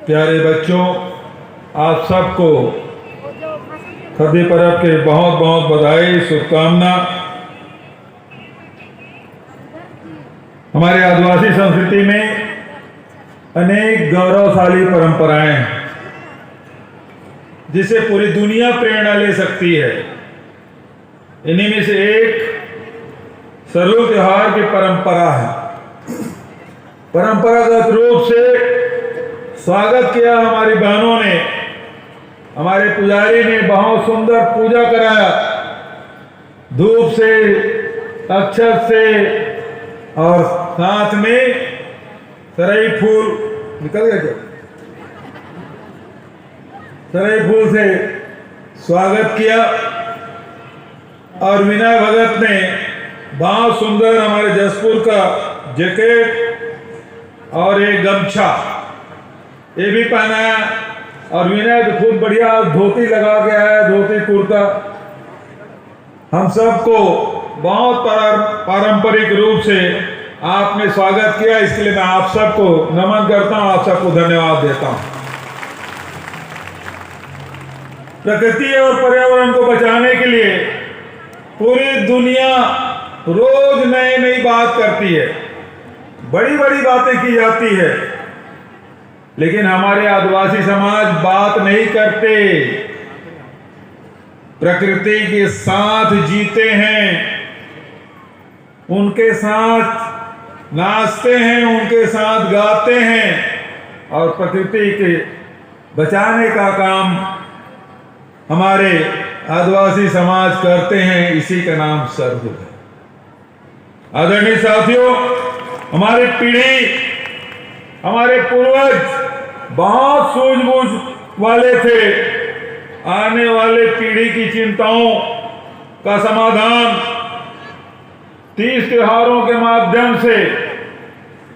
प्यारे बच्चों, आप सबको खदी पर्व के बहुत बहुत बधाई, शुभकामना। हमारे आदिवासी संस्कृति में अनेक गौरवशाली परंपराएं हैं जिसे पूरी दुनिया प्रेरणा ले सकती है। इन्हीं में से एक सरहू त्योहार की परंपरा है। परंपरागत रूप से स्वागत किया हमारी बहनों ने, हमारे पुजारी ने बहुत सुंदर पूजा कराया, धूप से, अक्षत से और साथ में सरई फूल निकल गया, सरई फूल से स्वागत किया। और विनय भगत ने बहुत सुंदर हमारे जसपुर का जैकेट और एक गमछा ये भी पहनाया। और विनय तो खूब बढ़िया धोती लगा के आया, धोती कुर्ता। हम सबको बहुत पारंपरिक रूप से आपने स्वागत किया, इसके लिए मैं आप सबको नमन करता हूं, आप सबको धन्यवाद देता हूं। प्रकृति और पर्यावरण को बचाने के लिए पूरी दुनिया रोज नई नई बात करती है, बड़ी बड़ी बातें की जाती है, लेकिन हमारे आदिवासी समाज बात नहीं करते। प्रकृति के साथ जीते हैं, उनके साथ नाचते हैं, उनके साथ गाते हैं और प्रकृति के बचाने का काम हमारे आदिवासी समाज करते हैं। इसी का नाम सरहू है। आदरणीय साथियों, हमारी पीढ़ी, हमारे पूर्वज बहुत सूझबूझ वाले थे। आने वाले पीढ़ी की चिंताओं का समाधान 30 त्योहारों के माध्यम से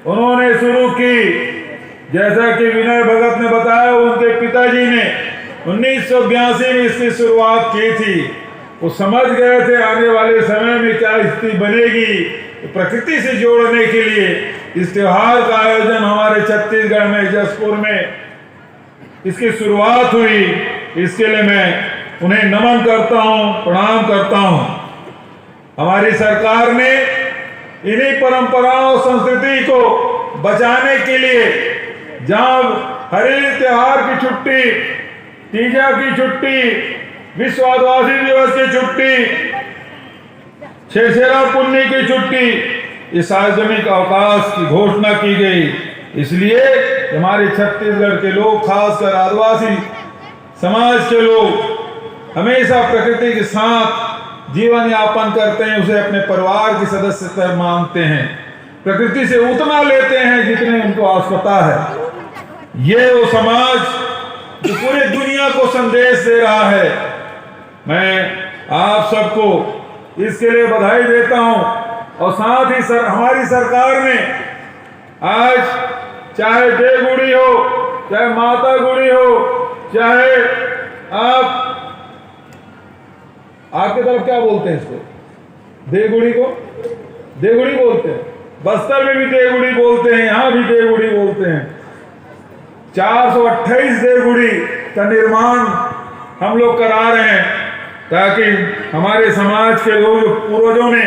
उन्होंने शुरू की। जैसा कि विनय भगत ने बताया, उनके पिताजी ने 1982 में इसकी शुरुआत की थी। वो समझ गए थे आने वाले समय में क्या स्थिति बनेगी। प्रकृति से जोड़ने के लिए इस त्योहार का आयोजन हमारे छत्तीसगढ़ में जसपुर में इसकी शुरुआत हुई। इसके लिए मैं उन्हें नमन करता हूं, प्रणाम करता हूं। हमारी सरकार ने इन्हीं परंपराओं संस्कृति को बचाने के लिए जहां हरेक त्योहार की छुट्टी, तीजा की छुट्टी, विश्व आदिवासी दिवस की छुट्टी, छेसेरा पुन्नी की छुट्टी, इस सार्वजनिक अवकाश की घोषणा की गई। इसलिए हमारे छत्तीसगढ़ के लोग, खासकर आदिवासी समाज के लोग हमेशा प्रकृति के साथ जीवन यापन करते हैं, उसे अपने परिवार की सदस्यता मानते हैं, प्रकृति से उतना लेते हैं जितने उनको आवश्यकता है। ये वो समाज जो पूरी दुनिया को संदेश दे रहा है। मैं आप सबको इसके लिए बधाई देता हूं। और साथ ही हमारी सरकार ने आज चाहे देवगुड़ी हो, चाहे माता गुड़ी हो, चाहे आपकी तरफ क्या बोलते हैं इसको, देवगुड़ी को देवगुड़ी बोलते हैं, बस्तर में भी देवगुड़ी बोलते हैं, यहां भी देवगुड़ी बोलते हैं। 428 देवगुड़ी का निर्माण हम लोग करा रहे हैं ताकि हमारे समाज के लोग, पूर्वजों ने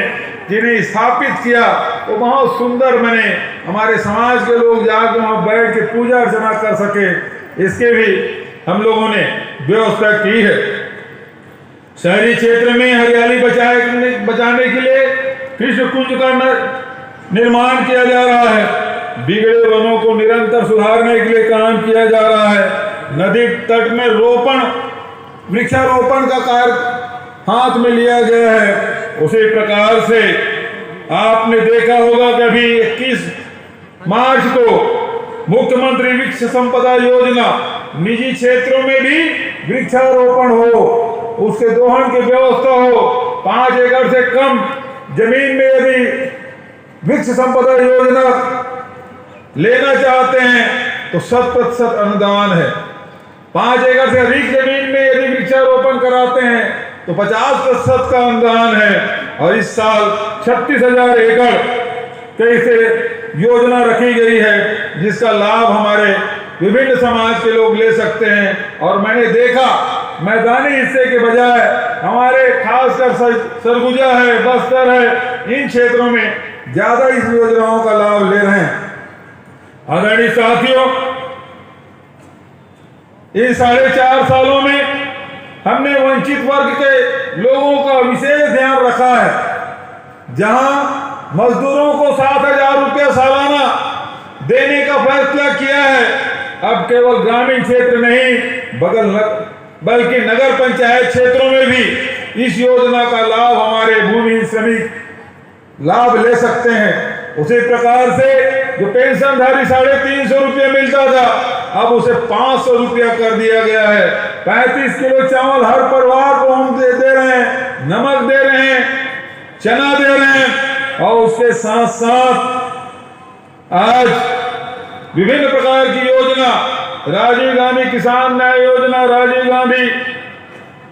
जिन्हें स्थापित किया, वो बहुत सुंदर बने। हमारे समाज के लोग जाकर वहां बैठ के पूजा अर्चना कर सके, इसके भी हम लोगों ने व्यवस्था की है। शहरी क्षेत्र में हरियाली बचाने के लिए कृष्ण कुंज का निर्माण किया जा रहा है। बिगड़े वनों को निरंतर सुधारने के लिए काम किया जा रहा है। नदी तट में वृक्षारोपण का कार्य हाथ में लिया गया है। उसी प्रकार से आपने देखा होगा कि अभी 21 मार्च को मुख्यमंत्री वृक्ष संपदा योजना, निजी क्षेत्रों में भी वृक्षारोपण हो, उसके दोहन की व्यवस्था हो। 5 एकड़ से कम जमीन में यदि वृक्ष संपदा योजना लेना चाहते हैं तो 100% अनुदान है। 5 एकड़ से अधिक जमीन में यदि वृक्षारोपण कराते हैं तो 50% का अनुदान है। और इस साल 36,000 एकड़ कई से योजना रखी गई है, जिसका लाभ हमारे विभिन्न समाज के लोग ले सकते हैं। और मैंने देखा मैदानी हिस्से के बजाय हमारे खासकर सरगुजा है, बस्तर है, इन क्षेत्रों में ज्यादा इस योजनाओं का लाभ ले रहे हैं। आदरणीय साथियों, इन 4.5 सालों में हमने वंचित वर्ग के लोगों का विशेष ध्यान रखा है। जहां मजदूरों को 7,000 रुपया सालाना देने का फैसला किया है, अब केवल ग्रामीण क्षेत्र नहीं बल्कि नगर पंचायत क्षेत्रों में भी इस योजना का लाभ हमारे भूमिहीन श्रमिक लाभ ले सकते हैं। उसी प्रकार से जो पेंशनधारी 350 रुपया मिलता था, अब उसे 500 रुपया कर दिया गया है। 35 किलो चावल हर परिवार को हम दे रहे हैं, नमक दे रहे हैं, चना दे रहे हैं। और उसके साथ साथ आज विभिन्न प्रकार की योजना, राजीव गांधी किसान न्याय योजना, राजीव गांधी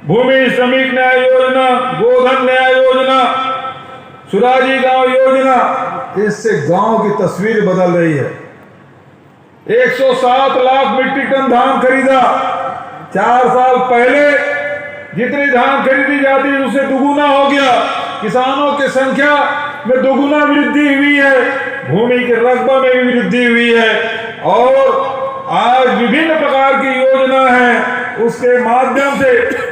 भूमि श्रमिक न्याय योजना, गोधन न्याय योजना, सुराजी गांव योजना, इससे गांव की तस्वीर बदल रही है। 107 लाख मीट्रिक टन धान खरीदा। 4 साल पहले जितनी धान खरीदी जाती उससे दुगुना हो गया। किसानों की संख्या में दुगुना वृद्धि हुई है, भूमि के रकबा में भी वृद्धि हुई है। और आज विभिन्न प्रकार की योजना है, उसके माध्यम से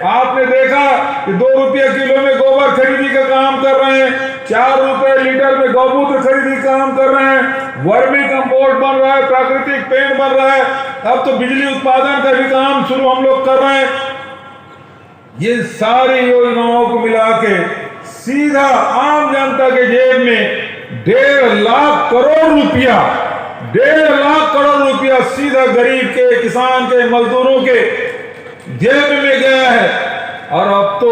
आपने देखा कि 2 रुपये किलो में गोबर खरीदी का काम कर रहे हैं, 4 रुपये लीटर में गौमूत्र खरीदी का काम कर रहे हैं, वर्मी कंपोस्ट बन रहा है, प्राकृतिक पेंट बन रहा है, अब तो बिजली उत्पादन का भी काम शुरू हम लोग कर रहे हैं। ये सारी योजनाओं को मिला के सीधा आम जनता के जेब में 1.5 लाख करोड़ रुपया, 1.5 लाख करोड़ रुपया सीधा गरीब के, किसान के, मजदूरों के जेब में गया है। और अब तो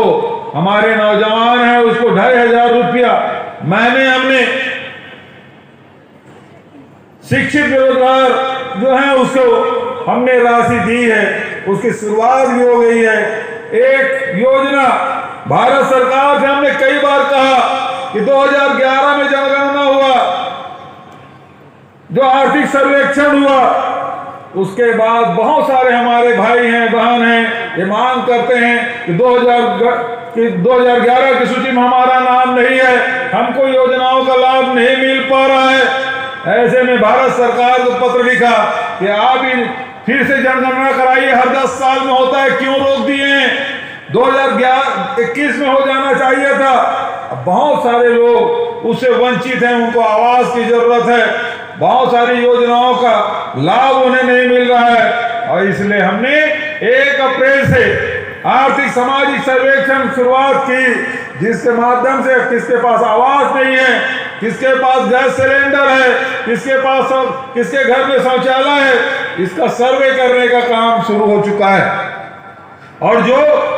हमारे नौजवान हैं, उसको 2,500 रुपया महीने हमने शिक्षित बेरोजगार जो है उसको हमने राशि दी है, उसकी शुरुआत भी हो गई है। एक योजना भारत सरकार से हमने कई बार कहा कि 2011 में जनगणना हुआ, जो आर्थिक सर्वेक्षण हुआ, उसके बाद बहुत सारे हमारे भाई हैं, बहन हैं, ये मांग करते हैं कि 2011 की सूची में हमारा नाम नहीं है, हमको योजनाओं का लाभ नहीं मिल पा रहा है। ऐसे में भारत सरकार को पत्र लिखा कि आप ही फिर से जनगणना कराइए, हर 10 साल में होता है, क्यों रोक दिए हैं? 2021 में हो जाना चाहिए था। अब बहुत सारे लोग उससे वंचित हैं, उनको आवास की जरूरत है, बहुत सारी योजनाओं का लाभ उन्हें नहीं मिल रहा है। और इसलिए हमने 1 अप्रैल से आर्थिक सामाजिक सर्वेक्षण शुरुआत की, जिसके माध्यम से किसके पास आवास नहीं है, किसके पास गैस सिलेंडर है, किसके घर में शौचालय है, इसका सर्वे करने का काम शुरू हो चुका है। और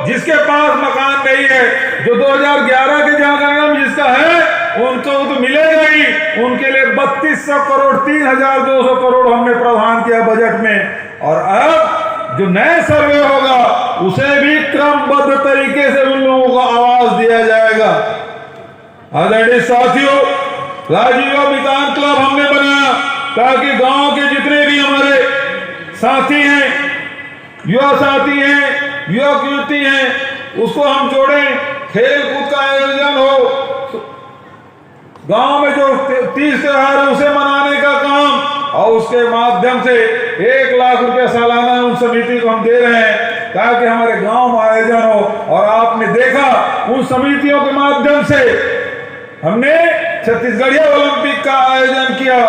जिसके पास मकान नहीं है, जो 2011 के जनगणना में जिसका है, उनको तो मिलेगा ही। उनके लिए 3200 करोड़, 3,200 करोड़ हमने प्रावधान किया बजट में। और अब जो नए सर्वे होगा उसे भी क्रमबद्ध तरीके से उन लोगों को आवाज दिया जाएगा। आदरणीय साथियों, राजीव विकास क्लब हमने बनाया ताकि गांव के जितने भी हमारे साथी हैं, युवा साथी हैं, युवक युवती हैं, उसको हम जोड़ें, खेल कूद का आयोजन हो, गांव में जो 30 त्योहार है उसे मनाने का काम, और उसके माध्यम से 1 लाख रुपया सालाना उन समिति को हम दे रहे हैं ताकि हमारे गांव में आयोजन हो। और आपने देखा उन समितियों के माध्यम से हमने छत्तीसगढ़िया ओलंपिक का आयोजन किया,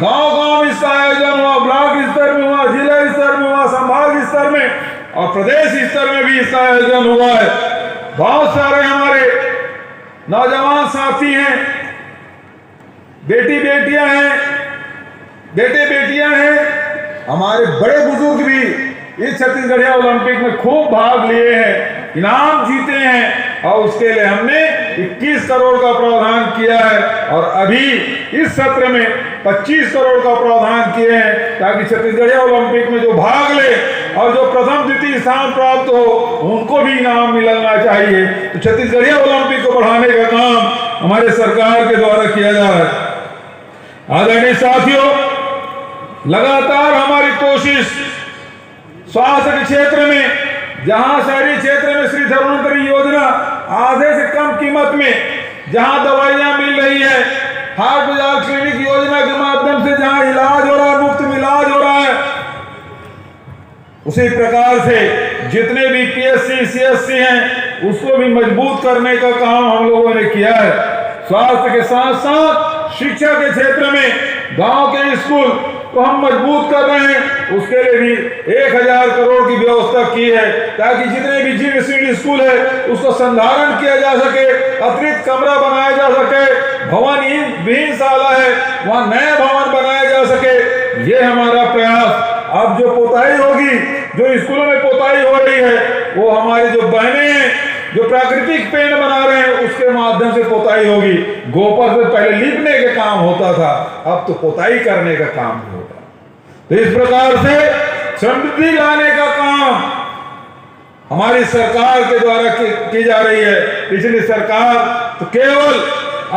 गांव-गांव इसका आयोजन हुआ, ब्लॉक स्तर में हुआ, जिला स्तर में हुआ, संभाग स्तर में और प्रदेश स्तर में भी इसका आयोजन हुआ है। बहुत सारे हमारे नौजवान साथी हैं, बेटी बेटियां हैं, बेटे बेटियां हैं, हमारे बड़े बुजुर्ग भी इस छत्तीसगढ़िया ओलंपिक में खूब भाग लिए हैं, इनाम जीते हैं। और उसके लिए हमने 21 करोड़ का प्रावधान किया है और अभी इस सत्र में 25 करोड़ का प्रावधान किए हैं ताकि छत्तीसगढ़िया ओलंपिक में जो भाग ले और जो प्रथम द्वितीय स्थान प्राप्त हो उनको भी इनाम मिलना चाहिए। तो छत्तीसगढ़िया ओलंपिक को बढ़ाने का काम हमारे सरकार के द्वारा किया जा रहा है। आदरणीय साथियों, लगातार हमारी कोशिश स्वास्थ्य के क्षेत्र में जहां शहरी क्षेत्र में श्री धन्वंतरी योजना आधे से कम कीमत में जहां दवाइयां मिल रही है, हार्ट बाजार क्लिनिक योजना के माध्यम से जहां इलाज हो रहा है, मुफ्त में इलाज हो रहा है, उसी प्रकार से जितने भी पीएससी सीएससी हैं उसको भी मजबूत करने का काम हम लोगों ने किया है। स्वास्थ्य के साथ साथ शिक्षा के क्षेत्र में गांव के स्कूल को हम मजबूत कर रहे हैं, उसके लिए भी 1000 करोड़ की व्यवस्था की है ताकि जितने भी जिन सीड स्कूल है उसको संधारण किया जा सके, अतिरिक्त कमरा बनाया जा सके, भवन विहीन शाला है वहां नया भवन बनाया जा सके। ये हमारा प्रयास। अब जो पोताई होगी, जो स्कूलों में पोताई हो रही है, वो हमारी जो बहनें हैं जो प्राकृतिक पेड़ बना रहे हैं उसके माध्यम से पोताई होगी। गोबर से पहले लिपने का काम होता था, अब तो पोताई करने का काम होगा। तो इस प्रकार से समृद्धि लाने का काम हमारी सरकार के द्वारा की जा रही है। पिछली सरकार तो केवल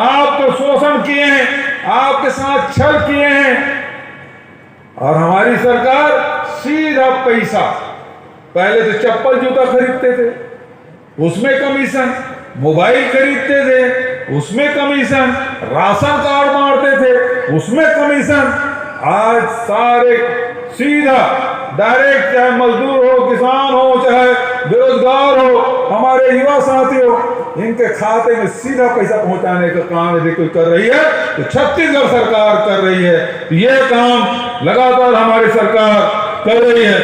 आप तो शोषण किए हैं, आपके साथ छल किए हैं, और हमारी सरकार सीधा पैसा। पहले तो चप्पल जूता खरीदते थे, उसमें कमीशन, मोबाइल खरीदते थे उसमें कमीशन, राशन कार्ड मारते थे उसमें कमीशन। आज सारे सीधा डायरेक्ट, चाहे मजदूर हो, किसान हो, चाहे बेरोजगार हो, हमारे युवा साथी हो, इनके खाते में सीधा पैसा पहुंचाने का काम यदि कोई कर रही है तो छत्तीसगढ़ सरकार कर रही है। तो यह काम लगातार हमारी सरकार कर रही है।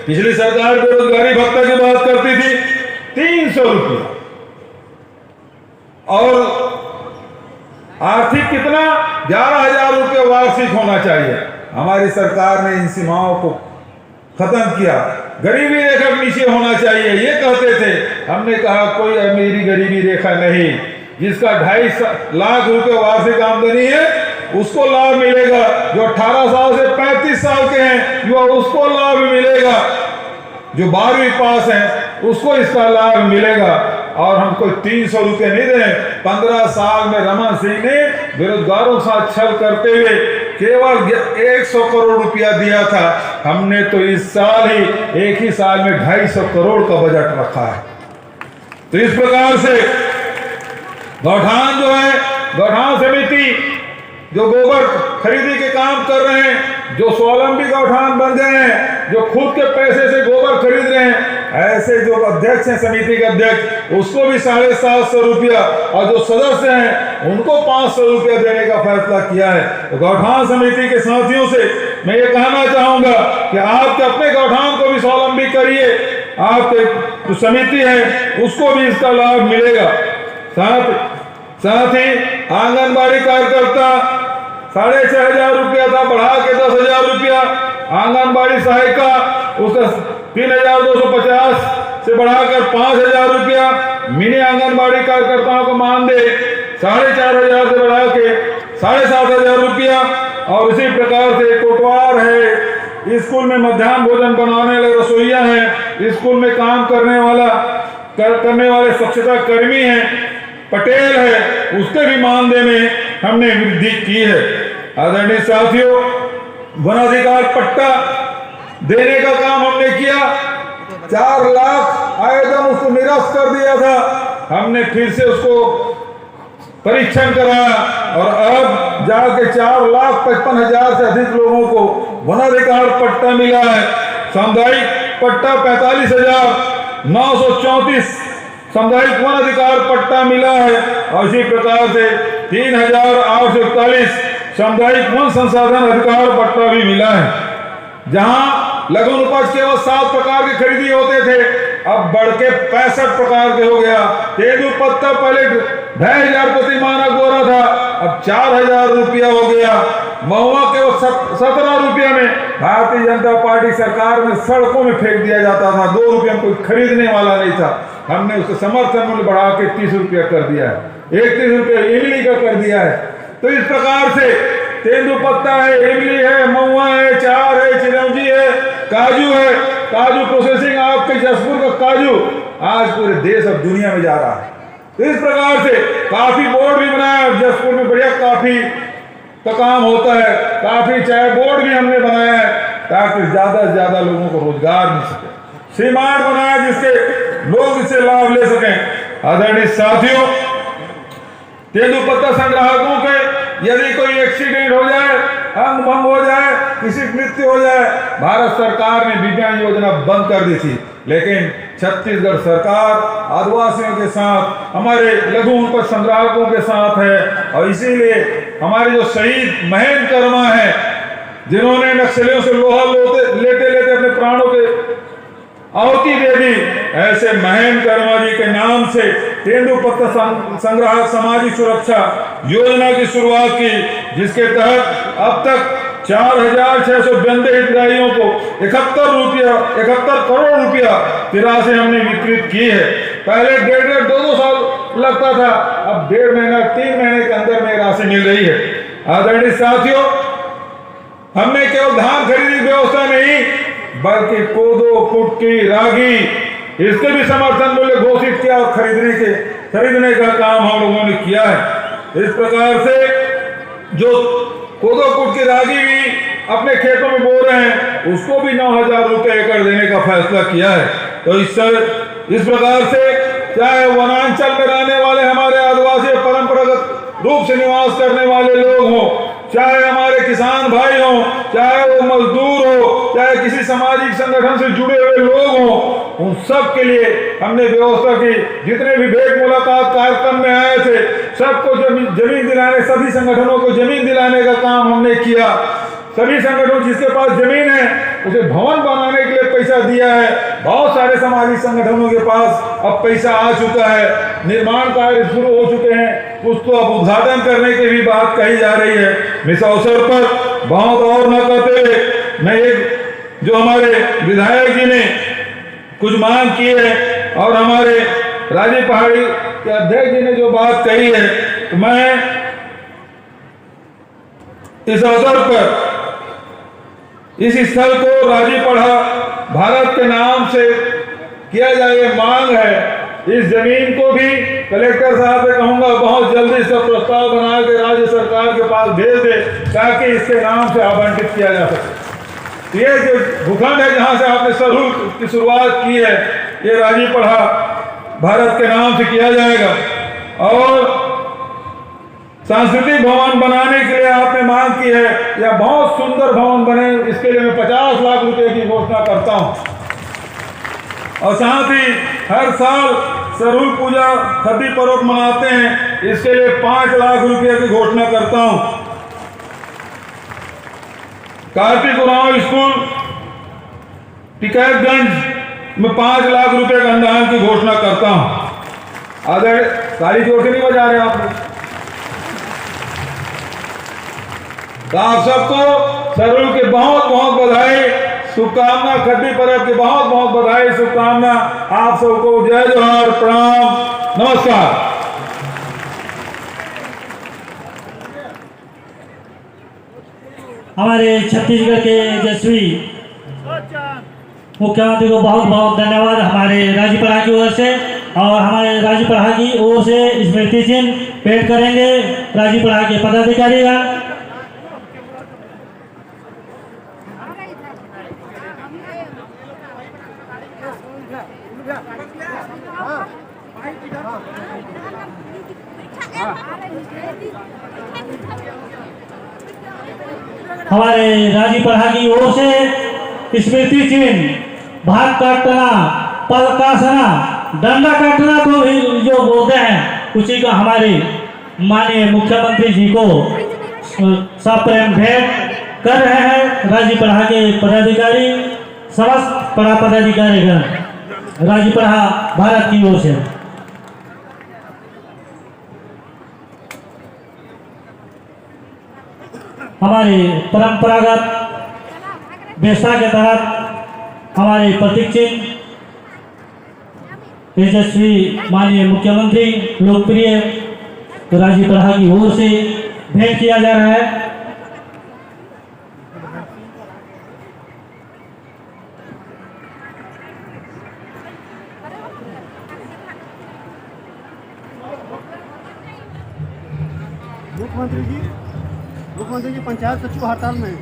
पिछली सरकार बेरोजगारी भत्ता की बात करती थी 300 रुपया, और आर्थिक कितना 11,000 रुपये वार्षिक होना चाहिए। हमारी सरकार ने इन सीमाओं को खत्म किया। गरीबी रेखा के नीचे होना चाहिए ये कहते थे, हमने कहा कोई अमीरी गरीबी रेखा नहीं, जिसका 2.5 लाख रुपए वार्षिक आमदनी है उसको लाभ मिलेगा, जो 18 साल से 35 साल के हैं युवा उसको लाभ मिलेगा, जो 12वीं पास हैं उसको इसका लाभ मिलेगा। और हमको 300 रुपये नहीं दे। 15 साल में रमन सिंह ने बेरोजगारों के साथ छल करते हुए केवल 100 करोड़ रुपया दिया था। हमने तो इस साल ही एक ही साल में 250 करोड़ का बजट रखा है। तो इस प्रकार से गौठान जो है, गौठान समिति जो गोबर खरीदी के काम कर रहे हैं, जो स्वावलंबी गौठान बन गए हैं, जो खुद के पैसे से गोबर खरीद रहे हैं, ऐसे जो अध्यक्ष हैं समिति के अध्यक्ष, उसको भी 750 रुपया, और जो सदस्य हैं उनको 500 रुपया देने का फैसला किया है। तो गौठान समिति के साथियों से मैं ये कहना चाहूंगा कि आप अपने गौठान को भी स्वावलंबी करिए, आपके जो समिति है उसको भी इसका लाभ मिलेगा। साथ ही आंगनबाड़ी कार्यकर्ता 6,500 रुपया था, बढ़ा के 10,000 रुपया। आंगनबाड़ी सहायिका उसका 3,250 से बढ़ाकर 5,000 रुपया। मिनी आंगनबाड़ी कार्यकर्ताओं को मानदेय 4,500 से बढ़ा के 7,500 रुपया। और इसी प्रकार से कोटवार है, स्कूल में मध्याह्न भोजन बनाने वाले रसोइया हैं, स्कूल में काम करने वाले स्वच्छता कर्मी हैं, पटेल है, उसके भी मानदेय में हमने वृद्धि की है। आदरणीय साथियों, वनाधिकार पट्टा देने का काम हमने किया। 4 लाख आवेदन उसको निरस्त कर दिया था, हमने फिर से उसको परीक्षण कराया और अब जाके 4,55,000 से अधिक लोगों को वनाधिकार पट्टा मिला है। सामुदायिक पट्टा 45,934 सामुदायिक वन अधिकार पट्टा मिला है। और इसी प्रकार से 3,841 सामुदायिक वन संसाधन अधिकार पट्टा भी मिला है। जहां लघु उपज केवल 7 प्रकार के खरीदी होते थे, अब बढ़ के 65 प्रकार के हो गया। तेंदुपत्ता पहले 2,500 प्रति मानक बोरा था, अब 4,000 रुपया हो गया। महुआ केवल 17 रुपया में भारतीय जनता पार्टी सरकार में सड़कों में फेंक दिया जाता था, 2 रुपये में कोई खरीदने वाला नहीं था। हमने उसका समर्थन मूल्य बढ़ा के 30 रुपया कर दिया है, 31 रुपया इमली का कर दिया है। तो इस प्रकार से तेंदुपत्ता है, इमली है, महुआ है, चार है, चिरौंजी है, काजू है, काजू प्रोसेसिंग आपके जसपुर का काजू आज पूरे देश और दुनिया में जा रहा है। तो इस प्रकार से काफी बोर्ड भी बनाया, जसपुर में बढ़िया काफी का काम होता है, काफी चाय बोर्ड भी हमने बनाया है। ताकि ज्यादा से ज्यादा लोगों को रोजगार मिल सके, सीमांत बनाया जिससे लोग इससे लाभ ले सकें। आदरणीय साथियों, तेंदुपत्ता संग्राहकों के यदि कोई एक्सीडेंट हो जाए, अंग भंग हो जाए, किसी की मृत्यु हो जाए, भारत सरकार ने दिव्यांग योजना बंद कर दी थी, लेकिन छत्तीसगढ़ सरकार आदिवासियों के साथ, हमारे लघु उपज संग्राहकों के साथ है। और इसीलिए हमारे जो शहीद महेंद्र कर्मा है, जिन्होंने नक्सलियों से लोहा लेते लेते अपने प्राणों के आहुति दे दी, ऐसे महेंद्र कर्मा जी के नाम से तेंदुपत्ता संग्राहक सामाजिक सुरक्षा योजना की शुरुआत की, जिसके तहत अब तक 4,692 हितग्राहियों को 71 करोड़ रुपया की राशि हमने वितरित की है। पहले 1.5-2 साल लगता था, अब 1.5 महीना 3 महीने के अंदर में राशि मिल रही है। आदरणीय साथियों, हमने केवल धान खरीदी व्यवस्था नहीं, बल्कि कोदो, कुटकी, रागी, इसके भी समर्थन मूल्य घोषित किया और खरीदने का काम हम लोगों ने किया है। इस प्रकार से जो कोदो, कुटकी, रागी भी अपने खेतों में बो रहे हैं, उसको भी 9,000 रुपये एकड़ देने का फैसला किया है। तो इस प्रकार से चाहे वनांचल में रहने वाले हमारे आदिवासी परंपरागत रूप से निवास करने वाले लोग हों, चाहे हमारे किसान भाई हों, चाहे वो मजदूर हो, चाहे किसी सामाजिक संगठन से जुड़े हुए लोग हों, उन सब के लिए हमने व्यवस्था की। जितने भी भेंट मुलाकात कार्यक्रम में आए थे, सबको जमीन दिलाने, सभी संगठनों को जमीन दिलाने का काम हमने किया। सभी संगठनों जिसके पास जमीन है उसे भवन बनाने के लिए पैसा दिया है। बहुत सारे सामाजिक संगठनों के पास अब पैसा आ चुका है, निर्माण कार्य शुरू हो चुके हैं, कुछ तो अब उद्घाटन करने की भी बात कही जा रही है। इस अवसर पर बहुत और न कहते हुए मैं एक जो हमारे विधायक जी ने कुछ मांग की है और हमारे राजीव पहाड़ी के अध्यक्ष जी ने जो बात कही है, तो मैं इस अवसर पर इस स्थल को राजीपढ़ा भारत के नाम से किया जाए, ये मांग है। इस जमीन को भी कलेक्टर साहब से कहूंगा बहुत जल्दी इसका प्रस्ताव बना के राज्य सरकार के पास भेज दे, ताकि इसके नाम से आवंटित किया जा सके। ये जो भूखंड है जहां से आपने सरहू की शुरुआत की है, ये राजीपढ़ा भारत के नाम से किया जाएगा। और सांस्कृतिक भवन बनाने के लिए आपने मांग की है, या बहुत सुंदर भवन बने, इसके लिए मैं 50 लाख रुपए की घोषणा करता हूं। और साथ ही हर साल सरहुल पूजा खद्दी पर्व मनाते हैं, इसके लिए 5 लाख रुपए की घोषणा करता हूं। कार्तिक उरांव स्कूल टिकैतगंज में 5 लाख रुपए का अनुदान की घोषणा करता हूं। आदर ताली जोर के नहीं बजा रहे आप लोग। तो आप सबको सरहुल की बहुत बहुत बधाई, शुभकामना, खद्दी पर्व की बहुत बहुत बधाई, शुभकामना। आप सबको जय जोहार, प्रणाम, नमस्कार। हमारे छत्तीसगढ़ के यशस्वी मुख्यमंत्री को बहुत बहुत धन्यवाद हमारे राजीपढ़ा की ओर से। और हमारे राजीपढ़ा की ओर से स्मृति चिन्ह भेंट करेंगे राजीपढ़ा के पदाधिकारीगण। हमारे राजीपढ़ा की ओर से स्मृति चिन्ह, भाग काटना, पल काटना, डंडा काटना तो जो बोलते हैं, उसी का हमारे माननीय मुख्यमंत्री जी को सप्रेम भेंट कर रहे हैं राजीपढ़ा के पदाधिकारी, समस्त पढ़ा पदाधिकारीगण राजीपढ़ा भारत की ओर से। हमारे परंपरागत व्यवस्था के तहत हमारे प्रतीक चिन्ह यशस्वी माननीय मुख्यमंत्री लोकप्रिय राजीपढ़ा की ओर से भेंट किया जा रहा है। मुख्यमंत्री जी पंचायत सचिव हड़ताल में।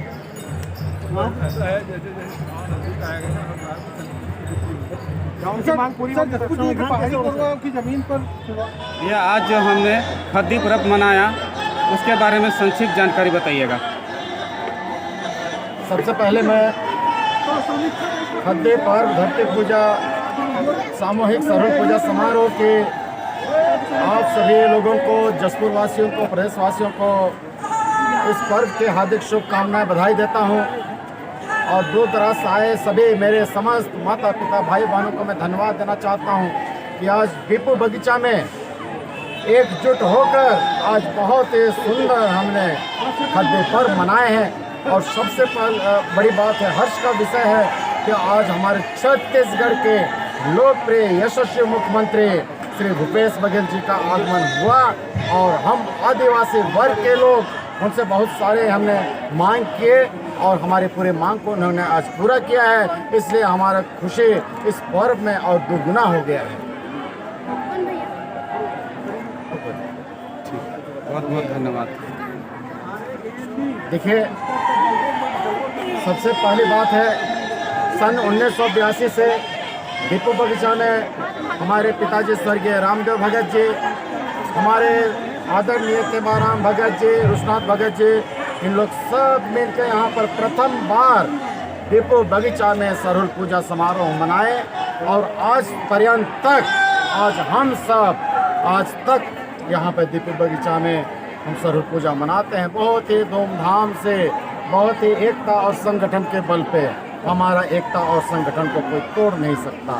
उनकी मांग पूरी की जमीन पर यह आज जो हमने खद्दी पर्व मनाया उसके बारे में संक्षिप्त जानकारी बताइएगा। सबसे पहले मैं खद्दे पर्व धरती पूजा सामूहिक सरल पूजा समारोह के आप सभी लोगों को, जसपुर वासियों को, प्रदेश वासियों को इस पर्व के हार्दिक शुभकामनाएं बधाई देता हूं। और दूर दराज से आए सभी मेरे समस्त माता पिता भाई बहनों को मैं धन्यवाद देना चाहता हूं कि आज दीपू बगीचा में एकजुट होकर आज बहुत ही सुंदर हमने खद्दे पर्व मनाए हैं। और सबसे बड़ी बात है, हर्ष का विषय है कि आज हमारे छत्तीसगढ़ के लोकप्रिय यशस्वी मुख्यमंत्री श्री भूपेश बघेल जी का आगमन हुआ और हम आदिवासी वर्ग के लोग उनसे बहुत सारे हमने मांग किए और हमारे पूरे मांग को उन्होंने आज पूरा किया है। इसलिए हमारा खुशी इस पर्व में और दुगुना हो गया है। बहुत बहुत धन्यवाद। देखिए, सबसे पहली बात है, सन 1982 से दीपू बगीचा में हमारे पिताजी स्वर्गीय रामदेव भगत जी, हमारे आदरणीय तेबाराम भगत जी, रुषनाथ भगत जी, इन लोग सब मिलकर यहाँ पर प्रथम बार दीपू बगीचा में सरहुल पूजा समारोह मनाए और आज पर्यंत तक आज हम सब आज तक यहाँ पर दीपू बगीचा में हम सरहुल पूजा मनाते हैं बहुत ही धूमधाम से, बहुत ही एकता और संगठन के बल पे। हमारा एकता और संगठन को कोई तोड़ नहीं सकता।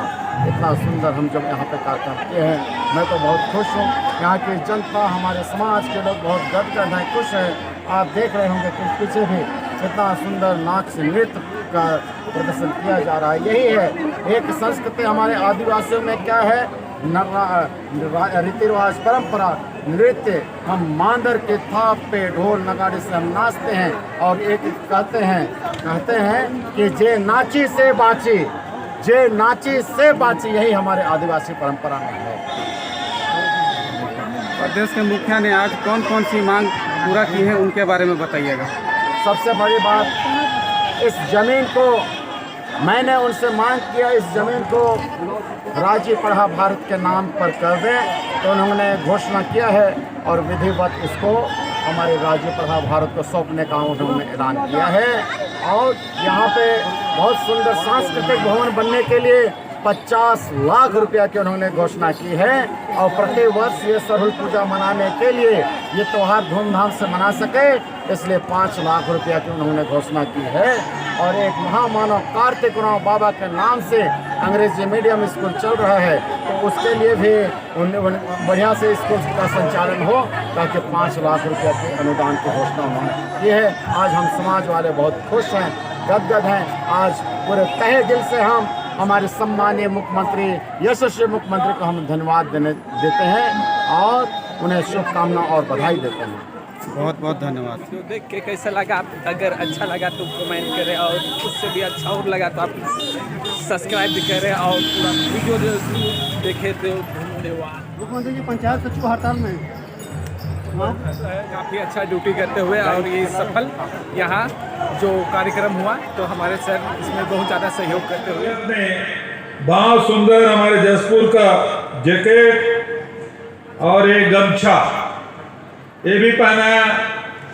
इतना सुंदर हम जब यहाँ पे कार्यक्रम किए हैं, मैं तो बहुत खुश हूँ। यहाँ की जनता, हमारे समाज के लोग बहुत गदगद हैं, खुश हैं। आप देख रहे होंगे कि पीछे भी इतना सुंदर नाच नृत्य का प्रदर्शन किया जा रहा है। यही है एक संस्कृति हमारे आदिवासियों में क्या है, रीति रिवाज, परंपरा, नृत्य। हम मांदर के थाप पे ढोल नगाड़े से हम नाचते हैं और एक कहते हैं कि जे नाची से बाची, जे नाची से बाची, यही हमारे आदिवासी परंपरा में है। प्रदेश के मुखिया ने आज कौन कौन सी मांग पूरा की है उनके बारे में बताइएगा। सबसे बड़ी बात, इस जमीन को मैंने उनसे मांग किया, इस ज़मीन को राज्य पढ़ा भारत के नाम पर कर दें, तो उन्होंने घोषणा किया है और विधिवत इसको हमारे राज्य पढ़ा भारत को सौंपने का उन्होंने ऐलान किया है। और यहाँ पे बहुत सुंदर सांस्कृतिक भवन बनने के लिए 50 लाख रुपया की उन्होंने घोषणा की है और प्रति वर्ष ये सरहुल पूजा मनाने के लिए, ये त्यौहार धूमधाम से मना सके, इसलिए 5 लाख रुपया की उन्होंने घोषणा की है। और एक महामानव कार्तिक राव बाबा के नाम से अंग्रेजी मीडियम स्कूल चल रहा है, तो उसके लिए भी बढ़िया से स्कूल का संचालन हो, ताकि 5 लाख रुपया के अनुदान की घोषणा उन्होंने की है। आज हम समाज वाले बहुत खुश हैं, गदगद हैं। आज पूरे तहे दिल से हम हमारे सम्मानीय मुख्यमंत्री, यशस्वी मुख्यमंत्री को हम धन्यवाद देते हैं और उन्हें शुभकामना और बधाई देते हैं। बहुत बहुत धन्यवाद। तो देख के कैसा लगा? अगर अच्छा लगा तो कमेंट करें और उससे भी अच्छा और लगा तो आप सब्सक्राइब भी करें और पूरा वीडियो देखे तो धन्यवाद। मुख्यमंत्री जी पंचायत सचिव हड़ताल में काफ़ी अच्छा ड्यूटी करते हुए और ये सफल यहाँ जो कार्यक्रम हुआ, तो हमारे सर इसमें बहुत ज़्यादा सहयोग करते हुए बहुत सुंदर हमारे जसपुर का जैकेट और एक गमछा ये भी पहनाया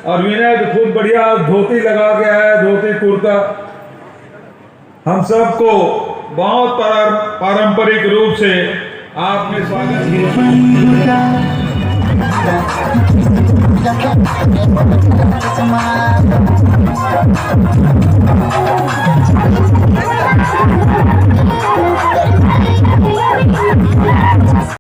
और विनय खुद बढ़िया धोती लगा के आया, धोती कुर्ता। हम सबको बहुत पारंपरिक रूप से आपने स्वागत किया।